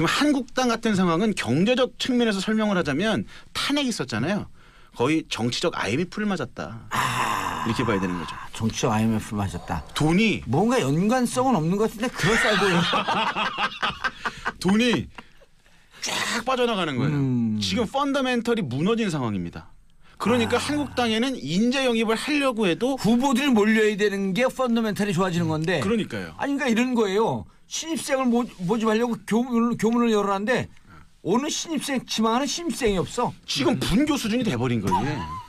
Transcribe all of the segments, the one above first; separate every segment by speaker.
Speaker 1: 지금 한국당 같은 상황은 경제적 측면에서 설명을 하자면 탄핵이 있었잖아요. 거의 정치적 IMF를 맞았다. 이렇게 봐야 되는 거죠.
Speaker 2: 정치적 IMF를 맞았다.
Speaker 1: 돈이
Speaker 2: 뭔가 연관성은 없는 것 같은데 그럴싸해 보여요.
Speaker 1: 돈이 쫙 빠져나가는 거예요. 지금 펀더멘털이 무너진 상황입니다. 그러니까 한국당에는 인재 영입을 하려고 해도
Speaker 2: 후보들이 몰려야 되는 게 펀더멘털이 좋아지는 건데.
Speaker 1: 그러니까요.
Speaker 2: 아니 그러니까 이런 거예요. 신입생을 모집하려고 교문을 열어놨는데 어느 신입생 지망하는 신입생이 없어.
Speaker 1: 지금 분교 수준이 돼버린 거예요.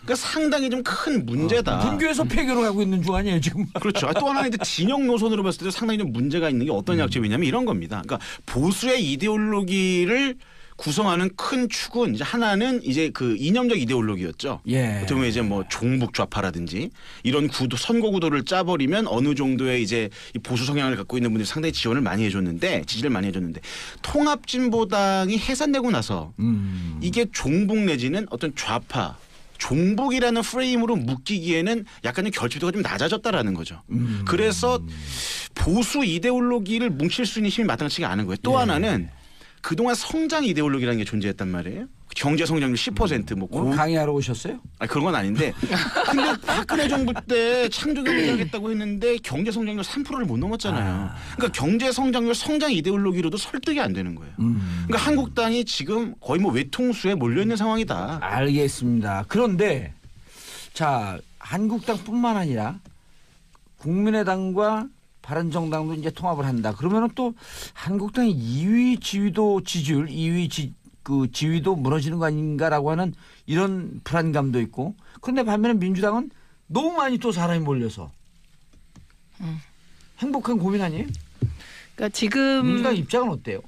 Speaker 1: 그러니까 상당히 좀 큰 문제다.
Speaker 2: 분교에서 폐교를 하고 있는 중 아니에요 지금.
Speaker 1: 그렇죠. 또 하나 이제 진영 노선으로 봤을 때도 상당히 좀 문제가 있는 게 어떤 약점이냐면 이런 겁니다. 그러니까 보수의 이데올로기를 구성하는 큰 축은 이제 하나는 이제 그 이념적 이데올로기였죠.
Speaker 2: 예.
Speaker 1: 어떻게 보면 이제 뭐 종북 좌파라든지 이런 구도 선거 구도를 짜버리면 어느 정도의 이제 이 보수 성향을 갖고 있는 분들이 상당히 지원을 많이 해줬는데 지지를 많이 해줬는데 통합진보당이 해산되고 나서 이게 종북 내지는 어떤 좌파 종북이라는 프레임으로 묶이기에는 약간 좀 결집도가 좀 낮아졌다라는 거죠. 그래서 보수 이데올로기를 뭉칠 수 있는 힘이 마땅치가 않은 거예요. 또 하나는 그동안 성장 이데올로기라는 게 존재했단 말이에요. 경제 성장률 10% 뭐
Speaker 2: 강의하러 오셨어요?
Speaker 1: 아니 그런 건 아닌데 근데 박근혜 정부 때 창조경제 하겠다고 했는데 경제 성장률 3%를 못 넘었잖아요. 그러니까 경제 성장률 성장 이데올로기로도 설득이 안 되는 거예요. 그러니까 한국당이 지금 거의 뭐 외통수에 몰려 있는 상황이다.
Speaker 2: 알겠습니다. 그런데 자 한국당뿐만 아니라 국민의당과 바른정당도 이제 통합을 한다. 그러면은 또 한국당의 2위 지지율 2위 지위도 무너지는 거 아닌가라고 하는 이런 불안감도 있고. 그런데 반면에 민주당은 너무 많이 또 사람이 몰려서 행복한 고민 아니에요?
Speaker 3: 그러니까 지금
Speaker 2: 민주당 입장은 어때요?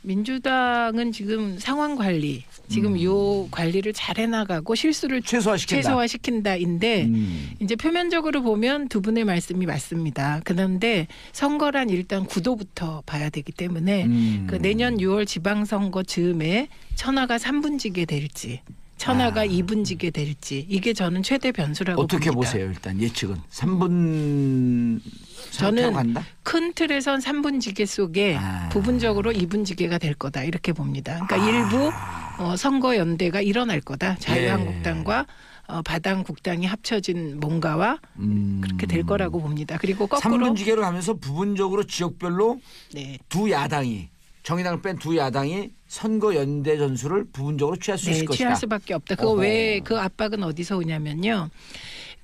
Speaker 3: 민주당은 지금 상황 관리, 지금 요 관리를 잘 해나가고 실수를 최소화시킨다인데 이제 표면적으로 보면 두 분의 말씀이 맞습니다. 그런데 선거란 일단 구도부터 봐야 되기 때문에 그 내년 6월 지방선거 즈음에 천하가 3분지게 될지 천하가 2분지게 될지 이게 저는 최대 변수라고
Speaker 2: 어떻게
Speaker 3: 봅니다.
Speaker 2: 보세요? 일단 예측은 3분
Speaker 3: 저는
Speaker 2: 간다?
Speaker 3: 큰 틀에선 3분지계 속에 부분적으로 2분지계가 될 거다 이렇게 봅니다. 그러니까 일부 선거연대가 일어날 거다. 자유한국당과 바당국당이 합쳐진 뭔가와 그렇게 될 거라고 봅니다. 그리고 거꾸로
Speaker 2: 3분지계로 가면서 부분적으로 지역별로 두 야당이 정의당을 뺀 두 야당이 선거 연대 전술을 부분적으로 취할 수 있을 것이다.
Speaker 3: 취할 수밖에 없다. 그거 왜 그 압박은 어디서 오냐면요.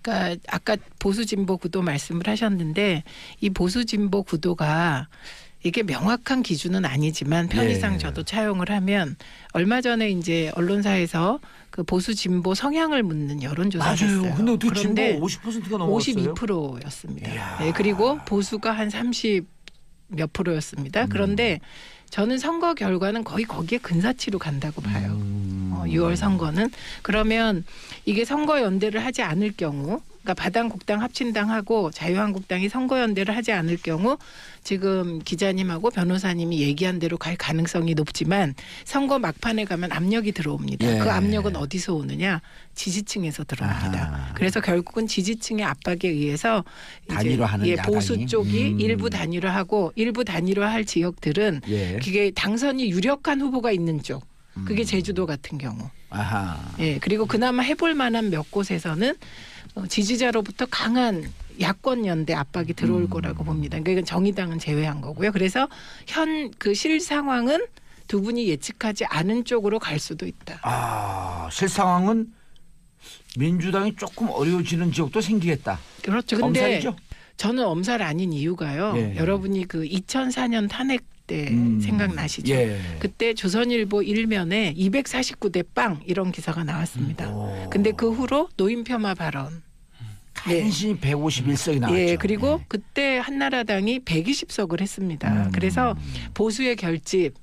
Speaker 3: 그러니까 아까 보수 진보 구도 말씀을 하셨는데 이 보수 진보 구도가 이게 명확한 기준은 아니지만 편의상 저도 차용을 하면 얼마 전에 이제 언론사에서 그 보수 진보 성향을 묻는 여론조사를 했어요.
Speaker 2: 맞아요. 근데 어떻게 진보 50%가 넘었어요?
Speaker 3: 52%였습니다. 네, 그리고 보수가 한 30 몇 %였습니다. 그런데 저는 선거 결과는 거의 거기에 근사치로 간다고 봐요. 6월 선거는. 그러면 이게 선거연대를 하지 않을 경우 그러니까 바당국당 합친당하고 자유한국당이 선거연대를 하지 않을 경우 지금 기자님하고 변호사님이 얘기한 대로 갈 가능성이 높지만 선거 막판에 가면 압력이 들어옵니다. 그 압력은 어디서 오느냐? 지지층에서 들어옵니다. 그래서 결국은 지지층의 압박에 의해서
Speaker 2: 단일화하는
Speaker 3: 보수 쪽이 일부 단일화하고 일부 단일화할 지역들은 그게 당선이 유력한 후보가 있는 쪽. 그게 제주도 같은 경우. 예, 그리고 그나마 해볼 만한 몇 곳에서는 지지자로부터 강한 야권 연대 압박이 들어올 거라고 봅니다. 그러니까 이건 정의당은 제외한 거고요. 그래서 현 그 실 상황은 두 분이 예측하지 않은 쪽으로 갈 수도 있다.
Speaker 2: 실 상황은 민주당이 조금 어려워지는 지역도 생기겠다.
Speaker 3: 그렇죠. 근데
Speaker 2: 엄살이죠?
Speaker 3: 저는 엄살 아닌 이유가요. 여러분이 그 2004년 탄핵 때 생각나시죠? 그때 조선일보 1면에 249대 빵 이런 기사가 나왔습니다. 근데 그 후로 노인 폄하 발언.
Speaker 2: 간신히 151석이 나왔죠.
Speaker 3: 예, 그리고 그때 한나라당이 120석을 했습니다. 그래서 보수의 결집,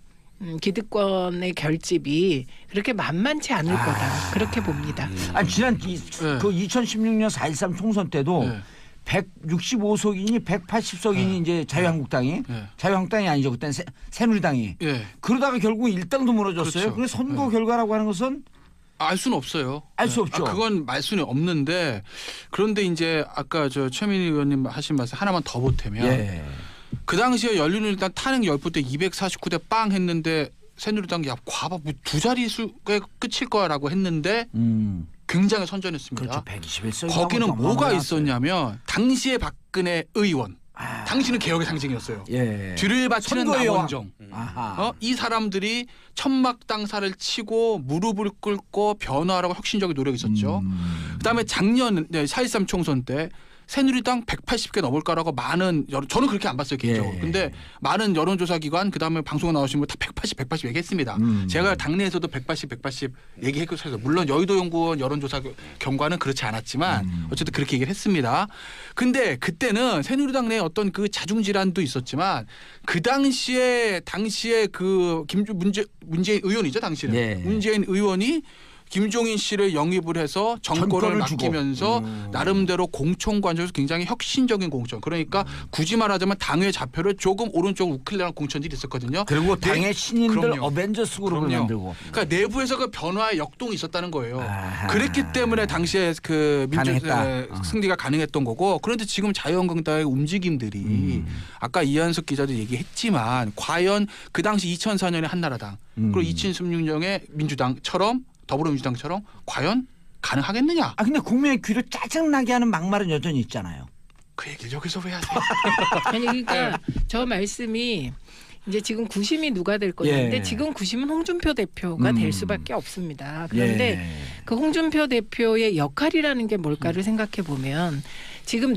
Speaker 3: 기득권의 결집이 그렇게 만만치 않을 거다. 그렇게 봅니다.
Speaker 2: 지난 그 2016년 4.13 총선 때도 165석이니 180석이니 이제 자유한국당이 자유한국당이 아니죠. 그때는 새누리당이 그러다가 결국 일당도 무너졌어요.
Speaker 4: 그렇죠.
Speaker 2: 그래서 선거 결과라고 하는 것은
Speaker 4: 알 수는 없어요.
Speaker 2: 알 수 없죠.
Speaker 4: 그건 알 수는 없는데 그런데 이제 아까 최민희 의원님 하신 말씀 하나만 더 보태면 그 당시에 열린우리당 탄핵 열폭 때 249대 빵 했는데 새누리당 야 과봐 뭐 두 자릿수에 끝일 거야라고 했는데 굉장히 선전했습니다.
Speaker 2: 그렇죠. 121석.
Speaker 4: 거기는 뭐가 있었냐면 당시에 박근혜 의원 당신은 개혁의 상징이었어요.
Speaker 2: 예.
Speaker 4: 뒤를 바치는
Speaker 2: 선거예요.
Speaker 4: 남원정. 이 사람들이 천막당사를 치고 무릎을 꿇고 변화하라고 혁신적인 노력이 있었죠. 그다음에 작년 4.13 총선 때 새누리당 180개 넘을까라고 많은 저는 그렇게 안 봤어요 개인적으로.
Speaker 2: 예.
Speaker 4: 근데 많은 여론조사 기관 그다음에 방송에 나오신 분 다 180 얘기했습니다. 제가 당내에서도 180 얘기했어요. 물론 여의도연구원 여론조사 경과는 그렇지 않았지만 어쨌든 그렇게 얘기를 했습니다. 근데 그때는 새누리당 내에 어떤 그 자중질환도 있었지만 그 당시에 그 문재인 의원이죠 당시는.
Speaker 2: 예.
Speaker 4: 문재인 의원이 김종인 씨를 영입을 해서 정권을 맡기면서 나름대로 공천 관점에서 굉장히 혁신적인 공천. 그러니까 굳이 말하자면 당의 좌표를 조금 오른쪽으로 우클레라는 공천들이 있었거든요.
Speaker 2: 그리고 당의 신인들
Speaker 4: 그럼요.
Speaker 2: 어벤져스 그룹을
Speaker 4: 그럼요.
Speaker 2: 만들고.
Speaker 4: 그러니까 내부에서 그 변화의 역동이 있었다는 거예요.
Speaker 2: 아하.
Speaker 4: 그랬기 때문에 당시에 그
Speaker 2: 가능했다.
Speaker 4: 승리가 가능했던 거고. 그런데 지금 자유한국당의 움직임들이 아까 이한석 기자도 얘기했지만 과연 그 당시 2004년에 한나라당 그리고 2016년에 민주당처럼 더불어민주당처럼 과연 가능하겠느냐?
Speaker 2: 근데 국민의 귀를 짜증나게 하는 막말은 여전히 있잖아요.
Speaker 4: 그 얘기를 여기서 왜 하세요?
Speaker 3: 아니 그러니까 저 말씀이 이제 지금 구심이 누가 될 건데
Speaker 2: 예.
Speaker 3: 지금 구심은 홍준표 대표가 될 수밖에 없습니다. 그런데
Speaker 2: 예.
Speaker 3: 그 홍준표 대표의 역할이라는 게 뭘까를 생각해 보면 지금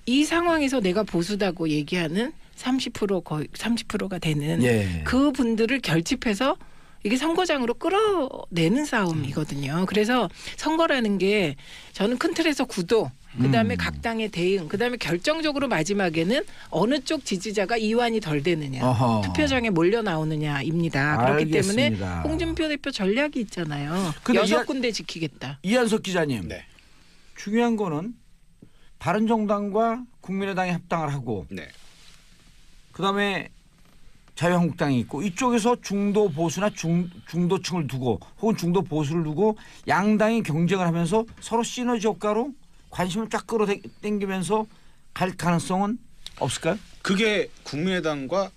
Speaker 3: 이 상황에서 내가 보수다고 얘기하는 30% 거의 30%가 되는
Speaker 2: 예.
Speaker 3: 그 분들을 결집해서 이게 선거장으로 끌어내는 싸움이거든요. 그래서 선거라는 게 저는 큰 틀에서 구도, 그다음에 각 당의 대응, 그다음에 결정적으로 마지막에는 어느 쪽 지지자가 이완이 덜 되느냐,
Speaker 2: 어허.
Speaker 3: 투표장에 몰려 나오느냐입니다. 그렇기
Speaker 2: 알겠습니다.
Speaker 3: 때문에 홍준표 대표 전략이 있잖아요.
Speaker 2: 근데
Speaker 3: 6군데 지키겠다.
Speaker 2: 이한석 기자님.
Speaker 1: 네.
Speaker 2: 중요한 거는 바른정당과 국민의당이 합당을 하고
Speaker 1: 네.
Speaker 2: 그다음에 자유한국당이 있고 이쪽에서 중도 보수나 중도층을 두고 혹은 중도 보수를 두고 양당이 경쟁을 하면서 서로 시너지 효과로 관심을 쫙 끌어당기면서 갈 가능성은 없을까요?
Speaker 1: 그게 국민의당과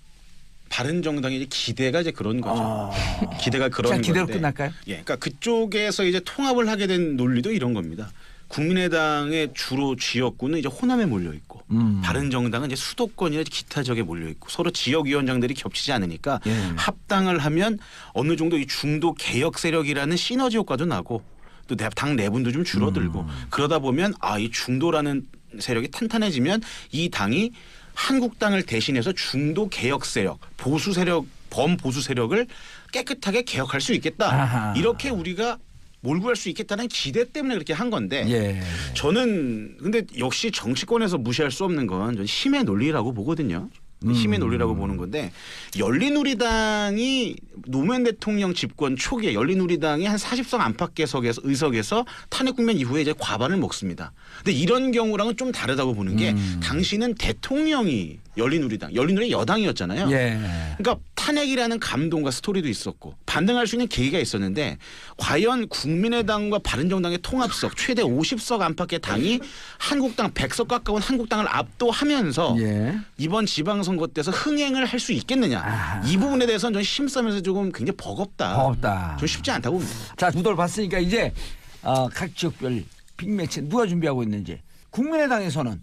Speaker 1: 바른정당의 이제 기대가 이제 그런 거죠. 기대가 그런 건데.
Speaker 2: 기대로 끝날까요?
Speaker 1: 예, 그러니까 그쪽에서 이제 통합을 하게 된 논리도 이런 겁니다. 국민의당의 주로 지역구는 이제 호남에 몰려 있고 바른정당은 이제 수도권이나 기타 지역에 몰려 있고 서로 지역위원장들이 겹치지 않으니까
Speaker 2: 예.
Speaker 1: 합당을 하면 어느 정도 이 중도 개혁 세력이라는 시너지 효과도 나고 또 당 내분도 좀 줄어들고 그러다 보면 이 중도라는 세력이 탄탄해지면 이 당이 한국당을 대신해서 중도 개혁 세력, 보수 세력, 범보수 세력을 깨끗하게 개혁할 수 있겠다.
Speaker 2: 아하.
Speaker 1: 이렇게 우리가 몰고 갈 수 있겠다는 기대 때문에 그렇게 한 건데
Speaker 2: 예.
Speaker 1: 저는 근데 역시 정치권에서 무시할 수 없는 건 저는 힘의 논리라고 보거든요. 힘의 논리라고 보는 건데 열린우리당이 노무현 대통령 집권 초기에 열린우리당이 한 40석 안팎의 의석에서 탄핵 국면 이후에 이제 과반을 먹습니다. 근데 이런 경우랑은 좀 다르다고 보는 게 당시는 대통령이 열린우리당 여당이었잖아요.
Speaker 2: 예.
Speaker 1: 그러니까 탄핵이라는 감동과 스토리도 있었고 반등할 수 있는 계기가 있었는데 과연 국민의당과 바른정당의 통합석 최대 50석 안팎의 당이 한국당 100석 가까운 한국당을 압도하면서
Speaker 2: 예.
Speaker 1: 이번 지방선거 때서 흥행을 할 수 있겠느냐. 이 부분에 대해서는 저는 심싸면서 조금 굉장히 버겁다. 좀 쉽지 않다고 봅니다.
Speaker 2: 자, 구도를 봤으니까 이제 각 지역별 빅매치 누가 준비하고 있는지 국민의당에서는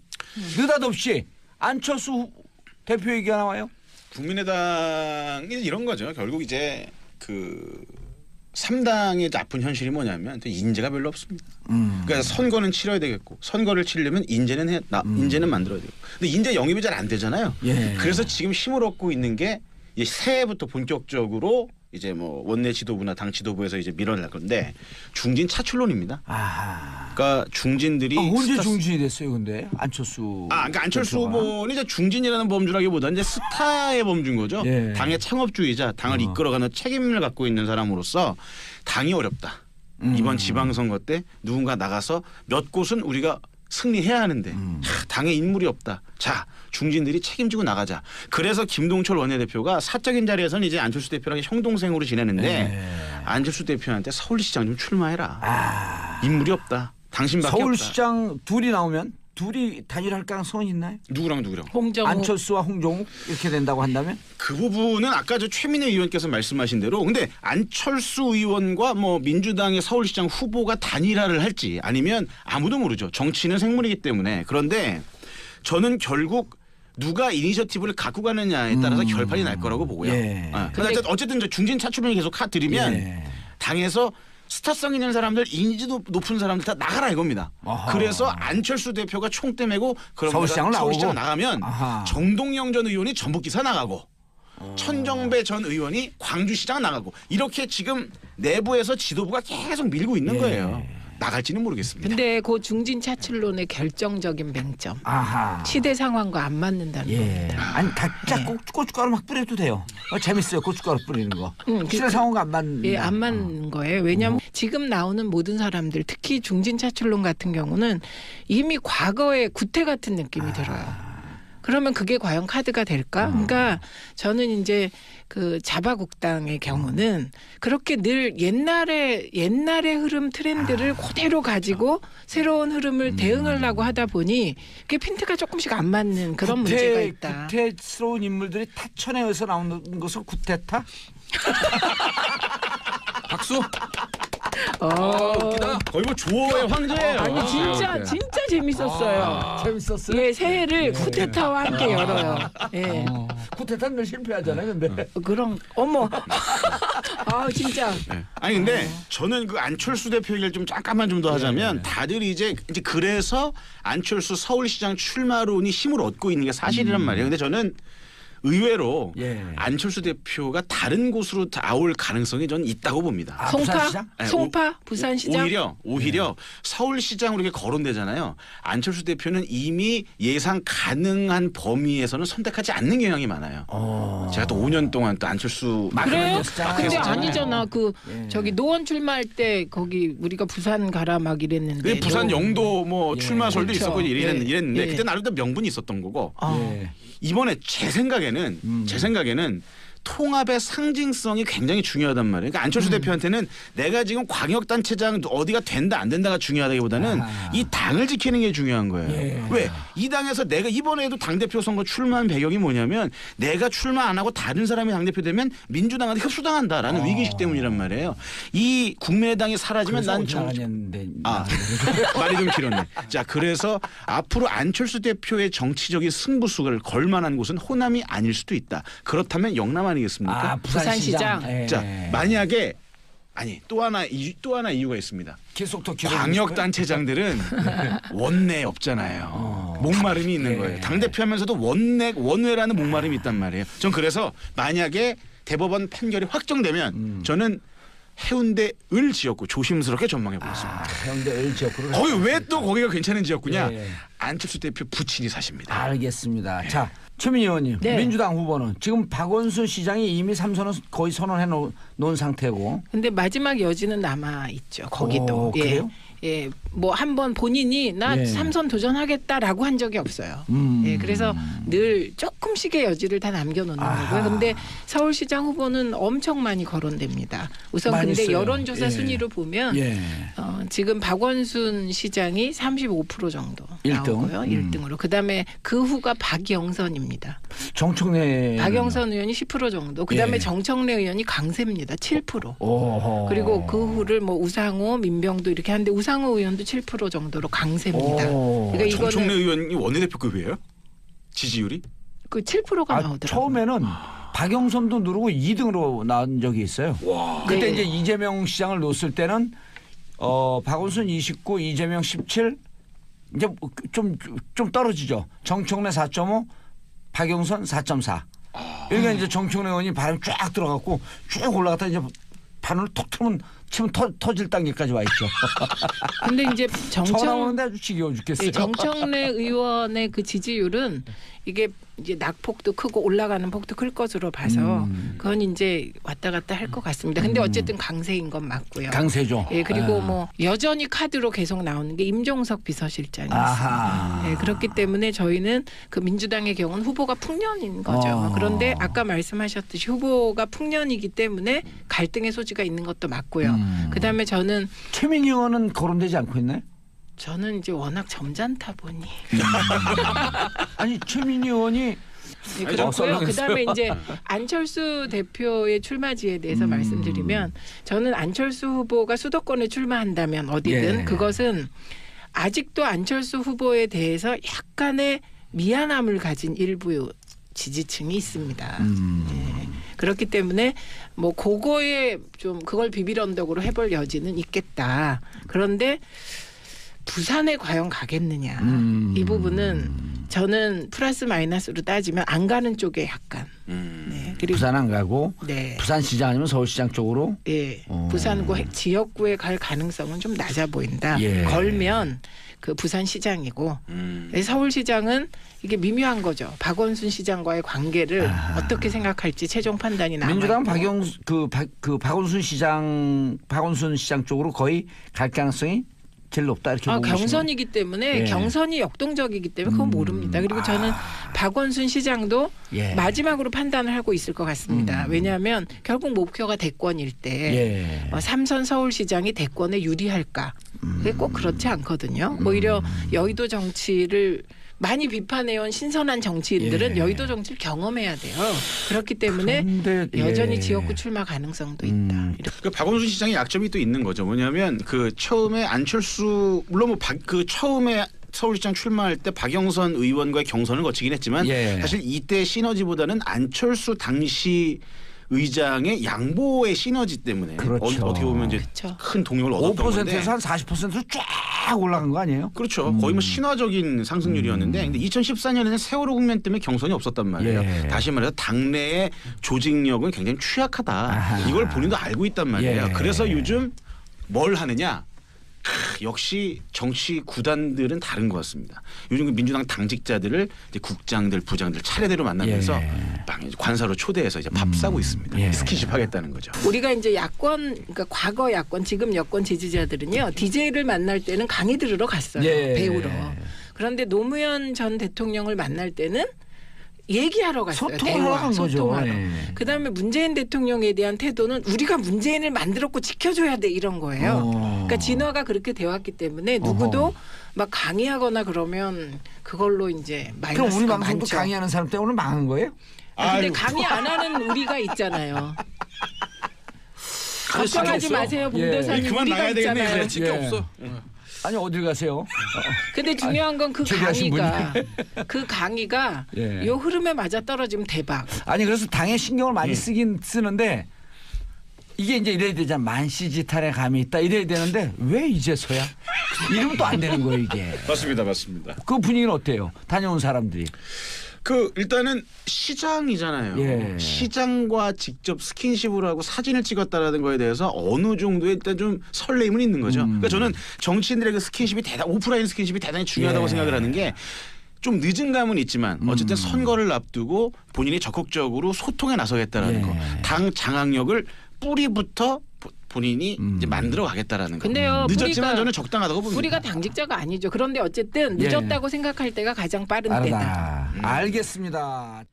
Speaker 2: 느닷없이 안철수 대표 얘기가 나와요.
Speaker 1: 국민의당이 이런 거죠. 결국 이제 그 3당의 아픈 현실이 뭐냐면 인재가 별로 없습니다. 그러니까 선거는 치러야 되겠고 선거를 치려면 인재는 만들어야 되고. 근데 인재 영입이 잘 안 되잖아요.
Speaker 2: 예.
Speaker 1: 그래서 지금 힘을 얻고 있는 게 새해부터 본격적으로 이제 뭐 원내 지도부나 당 지도부에서 이제 밀어낼 건데 중진 차출론입니다. 그러니까 중진들이
Speaker 2: 언제 중진이 됐어요, 근데 안철수.
Speaker 1: 그러니까 안철수
Speaker 2: 대표가.
Speaker 1: 후보는 이제 중진이라는 범주라기보다는 이제 스타의 범주인 거죠.
Speaker 2: 예.
Speaker 1: 당의 창업주의자, 당을 이끌어가는 책임을 갖고 있는 사람으로서 당이 어렵다. 이번 지방선거 때 누군가 나가서 몇 곳은 우리가 승리해야 하는데 당에 인물이 없다. 자, 중진들이 책임지고 나가자. 그래서 김동철 원내대표가 사적인 자리에서는 이제 안철수 대표랑 형동생으로 지내는데 안철수 대표한테 서울시장 좀 출마해라. 인물이 없다. 당신밖에
Speaker 2: 서울시장 둘이 나오면 둘이 단일할 가능성은 있나요?
Speaker 1: 누구랑?
Speaker 3: 홍정욱
Speaker 2: 안철수와 홍종욱 이렇게 된다고 한다면?
Speaker 1: 그 부분은 아까 저 최민희 의원께서 말씀하신 대로 근데 안철수 의원과 뭐 민주당의 서울시장 후보가 단일화를 할지 아니면 아무도 모르죠. 정치는 생물이기 때문에. 그런데 저는 결국 누가 이니셔티브를 갖고 가느냐에 따라서 결판이 날 거라고 보고요.
Speaker 2: 예.
Speaker 1: 그런데 어쨌든 저 중진 차출을 계속 드리면
Speaker 2: 예.
Speaker 1: 당에서 스타성 있는 사람들, 인지도 높은 사람들 다 나가라 이겁니다.
Speaker 2: 아하.
Speaker 1: 그래서 안철수 대표가 총대 메고 그럼
Speaker 2: 서울시장
Speaker 1: 나가면
Speaker 2: 아하.
Speaker 1: 정동영 전 의원이 전북기사 나가고 천정배 전 의원이 광주시장 나가고 이렇게 지금 내부에서 지도부가 계속 밀고 있는 거예요. 나갈지는 모르겠습니다.
Speaker 3: 근데 그 중진 차출론의 결정적인 맹점.
Speaker 2: 아하.
Speaker 3: 시대 상황과 안 맞는다는 겁니다.
Speaker 2: 아니 각자 고춧가루 막 뿌려도 돼요. 재밌어요. 고춧가루 뿌리는 거. 시대
Speaker 3: 그-
Speaker 2: 상황과 안 맞는.
Speaker 3: 예, 안 맞는 거예요. 왜냐하면 지금 나오는 모든 사람들, 특히 중진 차출론 같은 경우는 이미 과거의 구태 같은 느낌이 들어요. 그러면 그게 과연 카드가 될까? 그러니까 저는 이제 그 자바국당의 경우는 그렇게 늘 옛날의 흐름 트렌드를 그대로 가지고 새로운 흐름을 대응하려고 하다 보니 그게 핀트가 조금씩 안 맞는 그런 문제가 있다.
Speaker 2: 구태스러운 인물들이 타천에서 나오는 것을 구태타?
Speaker 4: 박수.
Speaker 1: 웃기다. 거의 뭐 조어의 황제예요.
Speaker 3: 아니 진짜 재밌었어요.
Speaker 2: 재밌었어요?
Speaker 3: 예, 새해를 쿠데타와 함께 열어요. 예.
Speaker 2: 구태타는 늘 실패하잖아요. 근데.
Speaker 3: 그런 어머. 아 진짜.
Speaker 1: 네. 아니 근데 저는 그 안철수 대표 얘기를 좀 잠깐만 좀 더 하자면 다들 이제 그래서 안철수 서울시장 출마론이 힘을 얻고 있는 게 사실이란 말이에요. 근데 저는 의외로 안철수 대표가 다른 곳으로 나올 가능성이 저는 있다고 봅니다.
Speaker 2: 부산시장?
Speaker 3: 송파, 부산시장.
Speaker 1: 오히려 서울시장으로 이렇게 거론되잖아요. 안철수 대표는 이미 예상 가능한 범위에서는 선택하지 않는 경향이 많아요. 제가 또 5년 동안 또 안철수
Speaker 3: 그래요?
Speaker 2: 했잖아요.
Speaker 3: 근데
Speaker 1: 했잖아요.
Speaker 3: 아니잖아. 저기 노원 출마할 때 거기 우리가 부산 가라 막 이랬는데.
Speaker 1: 그 부산 영도 뭐 출마설도
Speaker 3: 그렇죠.
Speaker 1: 있었고 이랬는데
Speaker 3: 예.
Speaker 1: 그때 나름대로 명분이 있었던 거고
Speaker 2: 예.
Speaker 1: 이번에 제 생각에는 통합의 상징성이 굉장히 중요하단 말이에요. 그러니까 안철수 대표한테는 내가 지금 광역단체장 어디가 된다 안 된다가 중요하다기보다는 이 당을 지키는 게 중요한 거예요. 왜? 이 당에서 내가 이번에도 당대표 선거 출마한 배경이 뭐냐면 내가 출마 안 하고 다른 사람이 당대표 되면 민주당한테 흡수당한다라는 위기의식 때문이란 말이에요. 이 국민의당이 사라지면 난 말이 좀 길었네. 자, 그래서 앞으로 안철수 대표의 정치적인 승부수를 걸 만한 곳은 호남이 아닐 수도 있다. 그렇다면 영남 아니겠습니까?
Speaker 2: 부산시장.
Speaker 1: 자, 만약에 또 하나 이유가 있습니다. 광역단체장들은 원내 없잖아요. 목마름이 있는 거예요. 당대표하면서도 원외라는 목마름이 있단 말이에요. 전 그래서 만약에 대법원 판결이 확정되면 저는 해운대 을 지역구 조심스럽게 전망해 보겠습니다.
Speaker 2: 해운대 을 지역구를.
Speaker 1: 거기 왜 또 거기가 괜찮은 지역구냐? 안철수 대표 부친이 사십니다.
Speaker 2: 알겠습니다. 자, 최민희 의원님, 민주당 후보는 지금 박원순 시장이 이미 3선은 거의 선언해 놓은 상태고.
Speaker 3: 근데 마지막 여지는 남아 있죠. 거기도.
Speaker 2: 그래요?
Speaker 3: 예, 뭐 한번 본인이 나 3선 도전하겠다라고 한 적이 없어요. 예, 그래서 늘 조금씩의 여지를 다 남겨놓는 거고요. 근데 서울시장 후보는 엄청 많이 거론됩니다. 우선 근데
Speaker 2: 있어요.
Speaker 3: 여론조사 순위로 보면 지금 박원순 시장이 35% 정도
Speaker 2: 1등.
Speaker 3: 나오고요. 1등으로. 그다음에 그 후가 박영선입니다.
Speaker 2: 정청래.
Speaker 3: 박영선 의원이 10% 정도. 그다음에 정청래 의원이 강세입니다. 7%. 그리고 그 후를 뭐 우상호, 민병도 이렇게 하는데 우상호 의원도 7% 정도로 강세입니다. 그러니까 이거는
Speaker 1: 정청래 의원이 원내대표급이에요? 지지율이?
Speaker 3: 그 7%가 나오더라고요.
Speaker 2: 처음에는 박영선도 누르고 2등으로 나온 적이 있어요. 그때 이제 이재명 시장을 놓았을 때는 박원순 29, 이재명 17, 이제 좀 떨어지죠. 정청래 4.5, 박영선 4.4. 여기가 이제 정청래 의원이 바람 쫙 들어갔고 쭉 올라갔다 이제 바늘을 톡 치면 터질 단계까지 와 있죠.
Speaker 3: 근데 이제
Speaker 2: 전화 오는데 아주 지겨워 죽겠어요.
Speaker 3: 정청래 의원의 그 지지율은 이게 이제 낙폭도 크고 올라가는 폭도 클 것으로 봐서 그건 이제 왔다 갔다 할 것 같습니다. 근데 어쨌든 강세인 건 맞고요.
Speaker 2: 강세죠.
Speaker 3: 예, 그리고 뭐 여전히 카드로 계속 나오는 게 임종석 비서실장이 있습니다. 예, 그렇기 때문에 저희는 그 민주당의 경우는 후보가 풍년인 거죠. 그런데 아까 말씀하셨듯이 후보가 풍년이기 때문에 갈등의 소지가 있는 것도 맞고요. 그다음에 저는
Speaker 2: 최민희 의원은 거론되지 않고 있나요?
Speaker 3: 저는 이제 워낙 점잖다 보니
Speaker 2: 아니 최민희 의원이
Speaker 3: 네, 그렇고요.
Speaker 2: 썰렁했어요.
Speaker 3: 그다음에 이제 안철수 대표의 출마지에 대해서 말씀드리면 저는 안철수 후보가 수도권에 출마한다면 어디든
Speaker 2: 예.
Speaker 3: 그것은 아직도 안철수 후보에 대해서 약간의 미안함을 가진 일부 지지층이 있습니다. 예. 그렇기 때문에 뭐 그거에 좀 그걸 비빌 언덕으로 해볼 여지는 있겠다. 그런데 부산에 과연 가겠느냐 이 부분은 저는 플러스 마이너스로 따지면 안 가는 쪽에 약간 네. 그리고
Speaker 2: 부산 안 가고
Speaker 3: 네.
Speaker 2: 부산시장 아니면 서울시장 쪽으로
Speaker 3: 예. 부산구 지역구에 갈 가능성은 좀 낮아 보인다.
Speaker 2: 예.
Speaker 3: 걸면 그 부산시장이고 서울시장은 이게 미묘한 거죠. 박원순 시장과의 관계를 어떻게 생각할지 최종 판단이 남아.
Speaker 2: 민주당 박원순 시장 쪽으로 거의 갈 가능성이 제일 높다 이렇게 보고 계시나요?
Speaker 3: 경선이기 때문에
Speaker 2: 예.
Speaker 3: 경선이 역동적이기 때문에 그건 모릅니다. 그리고 저는 박원순 시장도
Speaker 2: 예.
Speaker 3: 마지막으로 판단을 하고 있을 것 같습니다. 왜냐하면 결국 목표가 대권일 때
Speaker 2: 예.
Speaker 3: 삼선 서울시장이 대권에 유리할까? 그게 꼭 그렇지 않거든요. 오히려 여의도 정치를 많이 비판해온 신선한 정치인들은
Speaker 2: 예.
Speaker 3: 여의도 정치를 경험해야 돼요. 그렇기 때문에
Speaker 2: 그런데,
Speaker 3: 여전히
Speaker 2: 예.
Speaker 3: 지역구 출마 가능성도 있다.
Speaker 1: 그 박원순 시장의 약점이 또 있는 거죠. 뭐냐면 그 처음에 안철수 물론 그 처음에 서울시장 출마할 때 박영선 의원과의 경선을 거치긴 했지만
Speaker 2: 예. 사실
Speaker 1: 사실 이때 시너지보다는 안철수 당시 의장의 양보의 시너지 때문에
Speaker 2: 그렇죠.
Speaker 1: 어떻게 보면 이제
Speaker 3: 그렇죠.
Speaker 1: 큰 동력을 얻었던 건데
Speaker 2: 5%에서 한 40%로 쫙 올라간 거 아니에요?
Speaker 1: 그렇죠. 거의 뭐 신화적인 상승률이었는데 근데 2014년에는 세월호 국면 때문에 경선이 없었단 말이에요.
Speaker 2: 예.
Speaker 1: 다시 말해서 당내의 조직력은 굉장히 취약하다.
Speaker 2: 아하.
Speaker 1: 이걸 본인도 알고 있단 말이에요.
Speaker 2: 예.
Speaker 1: 그래서 요즘 뭘 하느냐. 역시 정치 구단들은 다른 것 같습니다. 요즘 그 민주당 당직자들을 이제 국장들, 부장들 차례대로 만나면서
Speaker 2: 예.
Speaker 1: 관사로 초대해서 이제 밥 싸고 있습니다.
Speaker 2: 예.
Speaker 1: 스킨십 하겠다는 거죠.
Speaker 3: 우리가 이제 야권, 그러니까 과거 야권, 지금 여권 지지자들은요, DJ를 만날 때는 강의 들으러 갔어요.
Speaker 2: 예.
Speaker 3: 배우러. 그런데 노무현 전 대통령을 만날 때는 얘기하러 갔어요.
Speaker 2: 소통하러 간 거죠.
Speaker 3: 소통하러.
Speaker 2: 예.
Speaker 3: 그다음에 문재인 대통령에 대한 태도는 우리가 문재인을 만들었고 지켜줘야 돼 이런 거예요. 그러니까 진화가 그렇게 되었기 때문에 누구도 막 강의하거나 그러면 그걸로 이제
Speaker 2: 그럼 우리
Speaker 3: 마이너스가
Speaker 2: 방송도
Speaker 3: 많죠.
Speaker 2: 강의하는 사람 때문에 망한 거예요?
Speaker 3: 근데
Speaker 1: 아유.
Speaker 3: 강의 안 하는 우리가 있잖아요. 걱정하지
Speaker 4: 없어.
Speaker 3: 마세요, 봉도사님.
Speaker 1: 그만
Speaker 3: 우리가
Speaker 1: 나가야 되겠네,
Speaker 3: 있잖아요.
Speaker 1: 이제.
Speaker 4: 게
Speaker 2: 예.
Speaker 4: 없어.
Speaker 2: 아니 어딜 가세요?
Speaker 3: 근데 중요한 건 그
Speaker 2: 제대하신
Speaker 3: 강의가
Speaker 2: 예.
Speaker 3: 요 흐름에 맞아 떨어지면 대박.
Speaker 2: 아니 그래서 당에 신경을 많이 쓰긴 쓰는데 이게 이제 이래야 되잖아. 만시지탄에 감이 있다 이래야 되는데 왜 이제서야? 이러면 또 안 되는 거예요 이게.
Speaker 1: 맞습니다. 맞습니다.
Speaker 2: 그 분위기는 어때요? 다녀온 사람들이.
Speaker 1: 그 일단은 시장이잖아요.
Speaker 2: 예.
Speaker 1: 시장과 직접 스킨십을 하고 사진을 찍었다라는 거에 대해서 어느 정도의 일단 좀 설레임은 있는 거죠. 그러니까 저는 정치인들의 그 스킨십이 오프라인 스킨십이 대단히 중요하다고
Speaker 2: 예.
Speaker 1: 생각을 하는 게 좀 늦은 감은 있지만 어쨌든 선거를 앞두고 본인이 적극적으로 소통에 나서겠다라는
Speaker 2: 예.
Speaker 1: 거. 당 장악력을 뿌리부터 본인이 이제 만들어 가겠다라는 거.
Speaker 3: 근데요,
Speaker 1: 늦었지만 저는 적당하다고 봅니다.
Speaker 3: 우리가 당직자가 아니죠. 그런데 어쨌든
Speaker 2: 예.
Speaker 3: 늦었다고 생각할 때가 가장 빠른 때다.
Speaker 2: 알겠습니다.